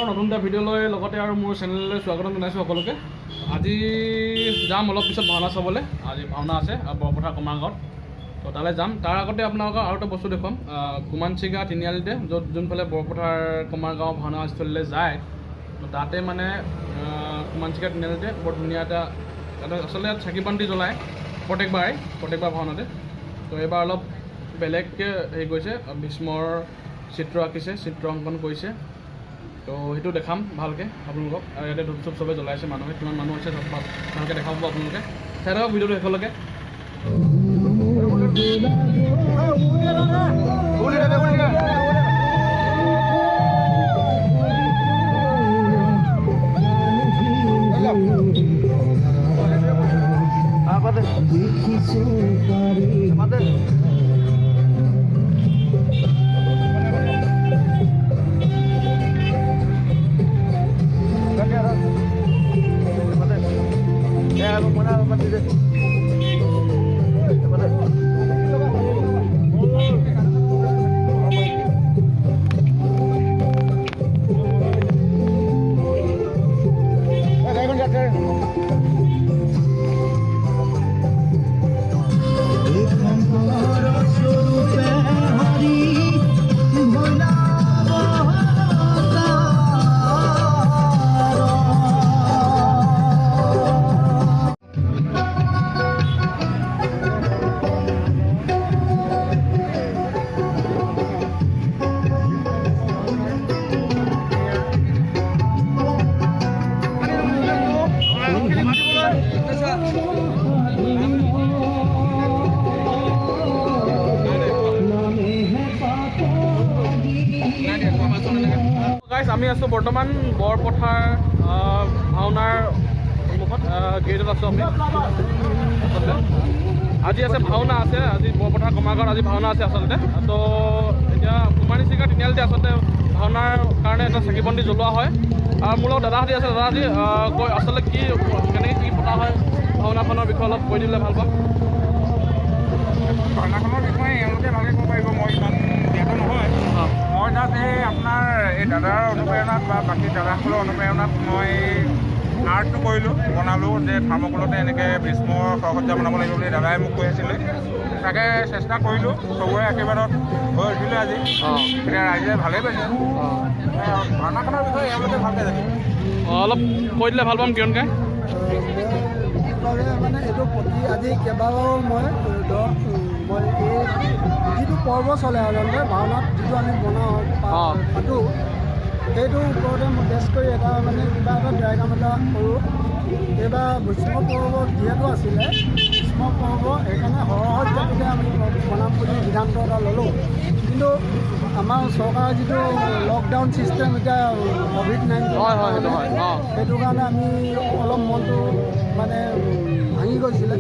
নতুন এটা ভিডিঅ'লৈ লগতে আৰু মোৰ চেনেললৈ স্বাগতম জনাইছোঁ সকলোকে। আজি যাম অলপ পিছত ভাওনা চাবলৈ। আজি ভাওনা আছে বৰপথাৰ কমাৰগাঁৱত, তো তালৈ যাম। তাৰ আগতে আপোনালোকক আৰু এটা বস্তু দেখুৱাম। কুমানচিগা তিনিআলিতে য'ত যোনফালে বৰপথাৰ কমাৰগাঁও ভাওনা স্থলীলৈ যায়, তো তাতে মানে কুমানচিগা তিনিআলিতে বৰ ধুনীয়া এটা আচলতে ইয়াত চাকি বন্তি জ্বলায় প্ৰত্যেকবাৰ ভাওনাতে। তো এইবাৰ অলপ বেলেগকৈ হেৰি কৰিছে, ভীষ্মৰ চিত্ৰ আঁকিছে, চিত্ৰ অংকন কৰিছে। তো সেইটো দেখাম ভালকৈ আপোনালোকক। আৰু ইয়াতে ধূপ চুপ চবে জ্বলাইছে, মানুহে কিমান মানুহ হৈছে চব ভালকৈ দেখাব আপোনালোকে। চাই থাকক ভিডিঅ'টো শেষলৈকে। আমি আছোঁ বৰ্তমান বৰপথাৰ ভাওনাৰ সন্মুখত, গেটত আছোঁ আমি। আজি আছে ভাওনা আছে, আজি বৰপথাৰ কমাৰগাঁৱত আজি ভাওনা আছে আচলতে। তো এতিয়া কুমানচিগা তিনিআলিতে আচলতে ভাওনাৰ কাৰণে এটা চাকি বন্তি জ্বলোৱা হয়। আৰু মোৰ লগত দাদাহঁতি আছে, দাদাহঁতি কৈ আচলতে কেনেকৈ কি পতা হয় ভাওনাখনৰ বিষয়ে অলপ কৈ দিলে ভাল পাম। ভাওনাখনৰ বিষয়ে এওঁলোকে ভালকৈ ক'ব পাৰিব, মই ইমান জ্ঞাত নহয়। মই তাত আপোনাৰ এই দাদাৰ অনুপ্ৰেৰণাত বা বাকী দাদাসকলৰ অনুপ্ৰেৰণাত মই আৰ্টটো কৰিলোঁ, বনালোঁ যে থাৰ্মকলতে এনেকৈ ভীষ্মৰ সৰসজ্জা বনাব লাগিব বুলি দাদাই মোক কৈ আছিলে। তাকে চেষ্টা কৰিলোঁ, চবৰে আশীৰ্বাদত হৈ উঠিলে আজি। এতিয়া ৰাইজে ভালেই পাইছে। ভাওনাখনৰ বিষয়ে এওঁলোকে ভালকৈ জানিব। অলপ কৈ দিলে ভাল পাম কিৰণকে। মানে এইটো প্ৰতি আজি কেইবাবাৰো মই এই যিটো পৰ্ব চলে সাধাৰণতে ভাওনাত যিটো আমি বনাওঁ পাতোঁ, সেইটোৰ ওপৰতে মই বেছ কৰি এটা মানে কিবা এটা ডায়েগ্ৰাম এটা কৰোঁ। এইবাৰ ভীষ্ম পৰ্ব যিহেতু আছিলে, ভীষ্ম পৰ্ব সেইকাৰণে সৰহজ্জাটোকে আমি বনাম বুলি সিদ্ধান্ত এটা ল'লোঁ। কিন্তু আমাৰ চৰকাৰৰ যিটো লকডাউন ছিষ্টেম এতিয়া ক'ভিড-19 সেইটো কাৰণে আমি অলপ মনটো মানে ভাঙি গৈছিলে।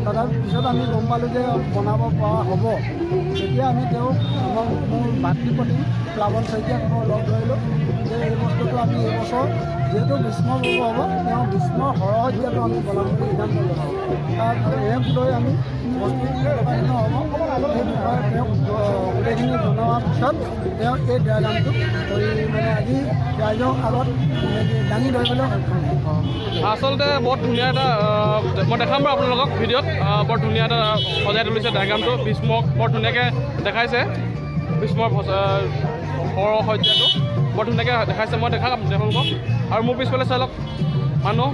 তাৰপিছত আমি গম পালোঁ যে বনাব পৰা হ'ব। তেতিয়া আমি তেওঁক মোৰ ভাতৃপ্ৰতিম প্লাৱন শইকীয়াক মই লগ ধৰিলোঁ যে এই বস্তুটো আমি এইবছৰ যিহেতু ভীষ্ম পৰ্ব হ'ব, তেওঁ ভীষ্মৰ সৰহজ্জাটো আমি বনাম বুলি সিদ্ধান্ত ল'লোঁ। আৰু এওক লৈ আমি বস্তু হ'ব সেই বিষয়ে তেওঁক গোটেইখিনি জনোৱাৰ পিছত তেওঁ এই ডায়েগ্ৰামটো কৰি মানে আজি ৰাইজৰ আগত দাঙি ধৰিবলৈ সক্ষম হ'ল। আচলতে বৰ ধুনীয়া এটা মই দেখাম বাৰু আপোনালোকক ভিডিঅ'ত। বৰ ধুনীয়া এটা সজাই তুলিছে ডায়েগ্ৰামটো, ভীষ্মক বৰ ধুনীয়াকৈ দেখাইছে। ভীষ্মৰ সৰসজ্জাটো বৰ ধুনীয়াকৈ দেখাইছে, মই দেখাম তেওঁলোকক। আৰু মোৰ পিছফালে চাই লওক, মানুহ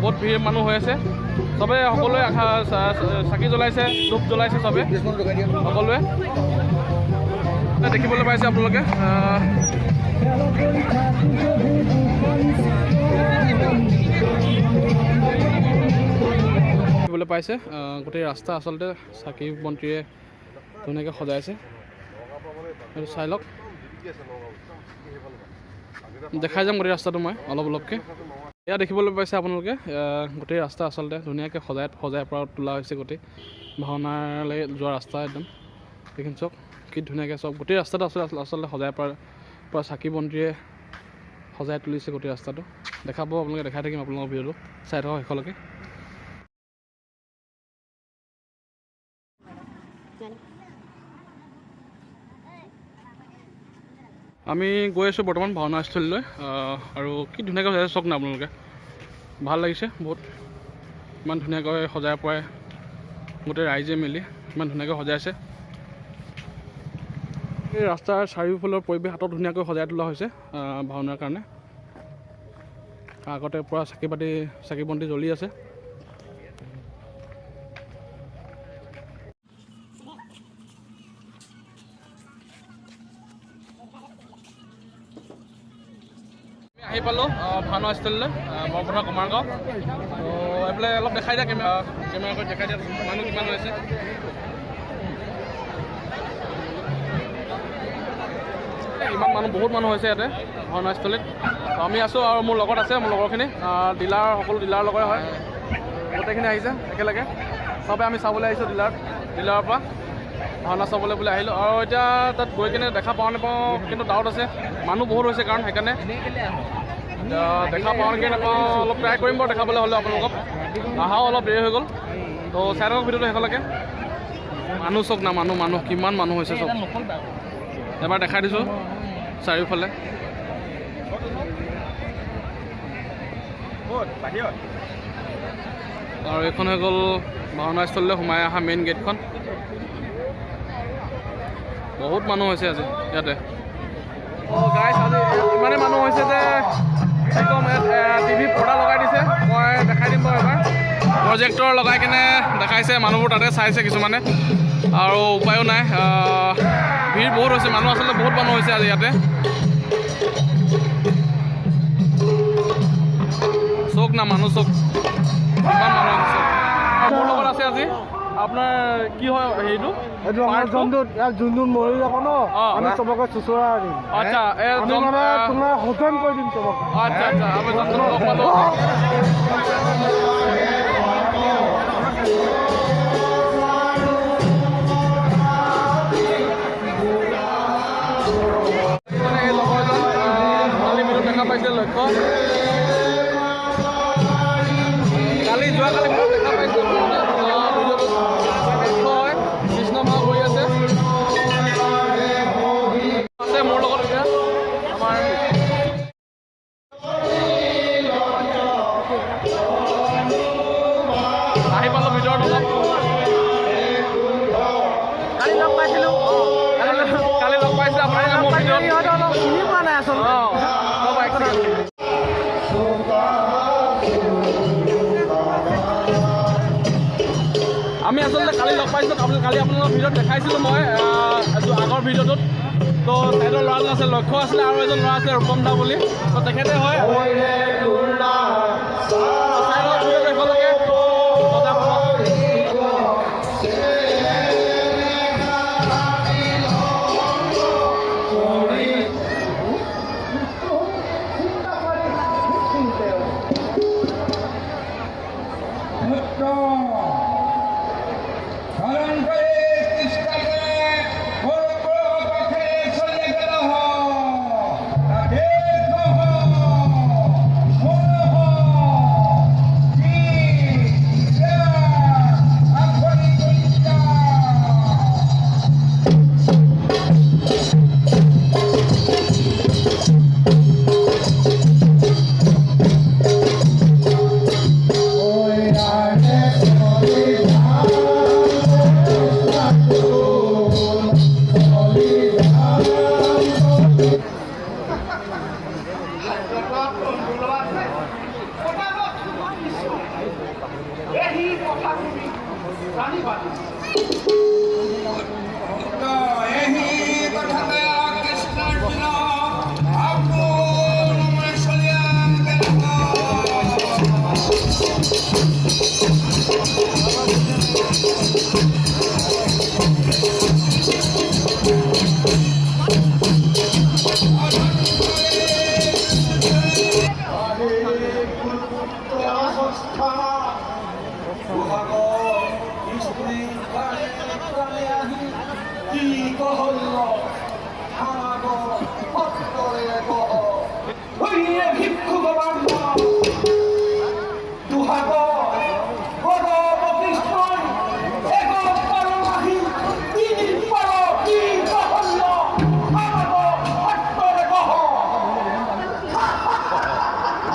বহুত ভিৰ মানুহ হৈ আছে। চবে সকলোৱে চাকি জ্বলাইছে, ধূপ জ্বলাইছে চবে, সকলোৱে দেখিবলৈ পাইছে আপোনালোকে। দেখিবলৈ পাইছে গোটেই ৰাস্তা আচলতে চাকি বন্তিৰে ধুনীয়াকৈ সজাইছে। সেইটো চাই লওক, দেখাই যাম গোটেই ৰাস্তাটো মই অলপকৈ। এয়া দেখিবলৈ পাইছে আপোনালোকে, গোটেই ৰাস্তা আচলতে ধুনীয়াকৈ সজাই পৰা তোলা হৈছে। গোটেই ভাওনালৈ যোৱা ৰাস্তা একদম দেখিম চাওক, কি ধুনীয়াকৈ চব গোটেই ৰাস্তাটো আচলতে সজাই পৰা চাকি বন্তিৰে সজাই তুলিছে গোটেই ৰাস্তাটো। দেখাব আপোনালোকে, দেখাই থাকিম আপোনালোকৰ ভিডিঅ'টো, চাই থাকক শেষলৈকে। আমি গৈ আছোঁ বৰ্তমান ভাওনাস্থলীলৈ আৰু কি ধুনীয়াকৈ সজাইছে চাওক না আপোনালোকে ভাল লাগিছে বহুত ইমান ধুনীয়াকৈ সজাই পৰাই গোটেই ৰাইজে মিলি ইমান ধুনীয়াকৈ সজাইছে এই ৰাস্তাৰ চাৰিওফালৰ পৰিৱেশ আটক ধুনীয়াকৈ সজাই তোলা হৈছে ভাওনাৰ কাৰণে আগতে পূৰা চাকি বন্তি জ্বলি আছে আহি পালোঁ ভাওনাস্থলীলৈ বৰপথাৰ কমাৰগাঁও তো এইফালে অলপ দেখাই দিয়া কেমেৰা কৰি দেখাই দিয়া মানুহ কিমান হৈছে ইমান মানুহ বহুত মানুহ হৈছে ইয়াতে ভাওনাস্থলীত আমি আছোঁ আৰু মোৰ লগত আছে মোৰ লগৰখিনি সকলো ডিলাৰ লগৰে হয় গোটেইখিনি আহিছে একেলগে চবে আমি চাবলৈ আহিছোঁ ডিলাৰৰ পৰা ভাওনা চাবলৈ বুলি আহিলোঁ আৰু এতিয়া তাত গৈ কিনে দেখা পাওঁ নাপাওঁ কিন্তু ডাউট আছে মানুহ বহুত হৈছে কাৰণ সেইকাৰণে দেখা পাওঁ নেকি নাপাওঁ অলপ ট্ৰাই কৰিম বাৰু দেখাবলৈ হ'লেও আপোনালোকক অহাও অলপ দেৰি হৈ গ'ল তো চাই থাকক ভিডিঅ'টো শেষলৈকে মানুহ চাওক না মানুহ কিমান মানুহ হৈছে চব এবাৰ দেখাই দিছোঁ চাৰিওফালে আৰু এইখন হৈ গ'ল ভাওনাস্থলীলৈ সোমাই অহা মেইন গেটখন বহুত মানুহ হৈছে আজি ইয়াতে গাইছ আজি ইমানেই মানুহ হৈছে যে একদম টিভি পৰ্দা লগাই দিছে মই দেখাই দিম বাৰু এবাৰ প্ৰজেক্টৰ লগাই কিনে দেখাইছে মানুহবোৰ তাতে চাইছে কিছুমানে আৰু উপায়ো নাই ভিৰ বহুত হৈছে মানুহ আচলতে বহুত মানুহ হৈছে আজি ইয়াতে চওক না মানুহ চওক ইমান মানুহ হৈছে মোৰ লগত আছে আজি আপোনাৰ কি হয় হেৰিটো এইটো আমাৰ যোনটো মৰি যাব ন আমি চবকে চুচুৰা দিম আচ্ছা তোমাৰ হজম কৰি দিম চবকে আচ্ছা আমি লগ পালোঁ এই লগৰজন কালি ভিডিঅ' দেখা পাইছে লক্ষ্য যোৱাকালি ভিডিঅ' দেখা পাইছোঁ মোৰ লগত এতিয়া আমাৰ আহি পালোঁ ভিতৰত অলপ কালি লগ পাইছিলোঁ আপোনালোকে মোৰ ভিডিঅ'ত চিনি পোৱা নাই আচলতে আমি আচলতে কালি লগ পাইছিলোঁ কালি আপোনালোকৰ ভিডিঅ'ত দেখাইছিলোঁ মই আগৰ ভিডিঅ'টোত তো চাইডৰ ল'ৰাজন আছে লক্ষ্য আছিলে আৰু এজন ল'ৰা আছিলে ৰূপম দা বুলি তো তেখেতে হয়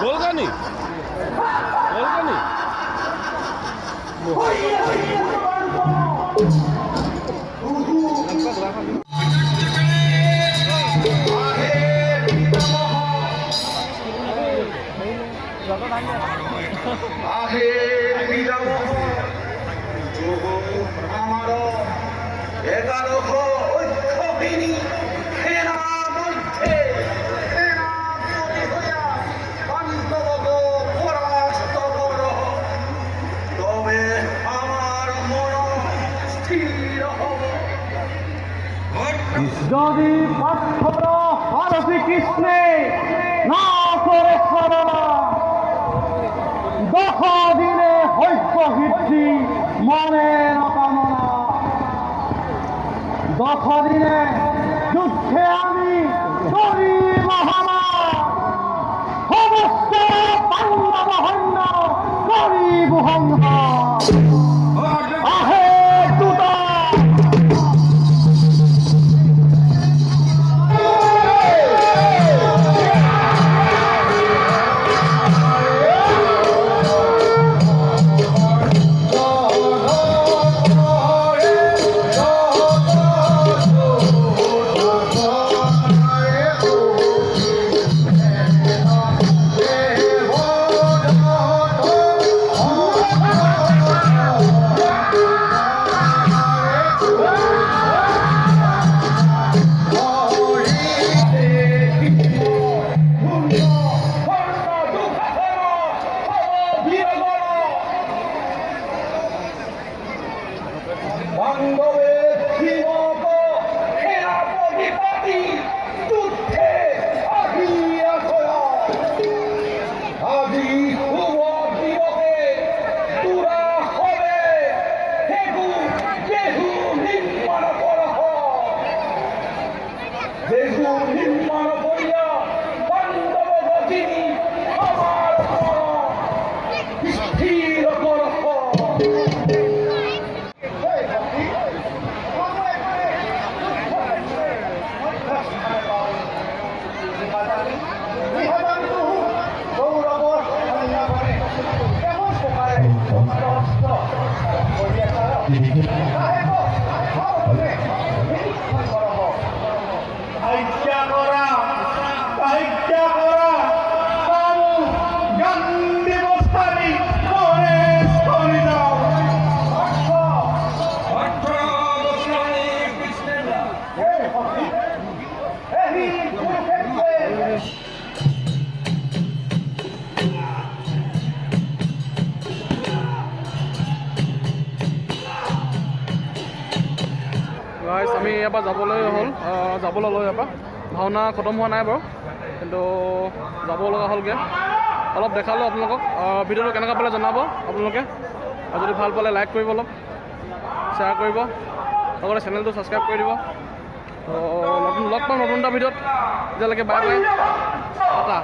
গোলকানি গোলকানি যদি পাঠ্যর হরসি কৃষ্ণে না করে সরলা 10 দিনে হৈক্য সিদ্ধি মনের কামনা 10 দিনে যুদ্ধে আমি করি মহানা সমস্ত পাণ্ডব হন্য করি বুহঙ্গ আহে দুটা গাইজ আমি ইয়াৰ পৰা যাবলৈ লৈ ইয়াৰ পৰা ভাওনা খতম হোৱা নাই বাৰু কিন্তু যাব লগা হ'লগৈ অলপ দেখালোঁ আপোনালোকক ভিডিঅ'টো কেনেকুৱা পালে জনাব আপোনালোকে আৰু যদি ভাল পালে লাইক কৰিব অলপ শ্বেয়াৰ কৰিব লগতে চেনেলটো ছাবস্ক্ৰাইব কৰি দিব লগ পাম নতুন এটা ভিডিঅ'ত তেতিয়ালৈকে বাই বাই টাটা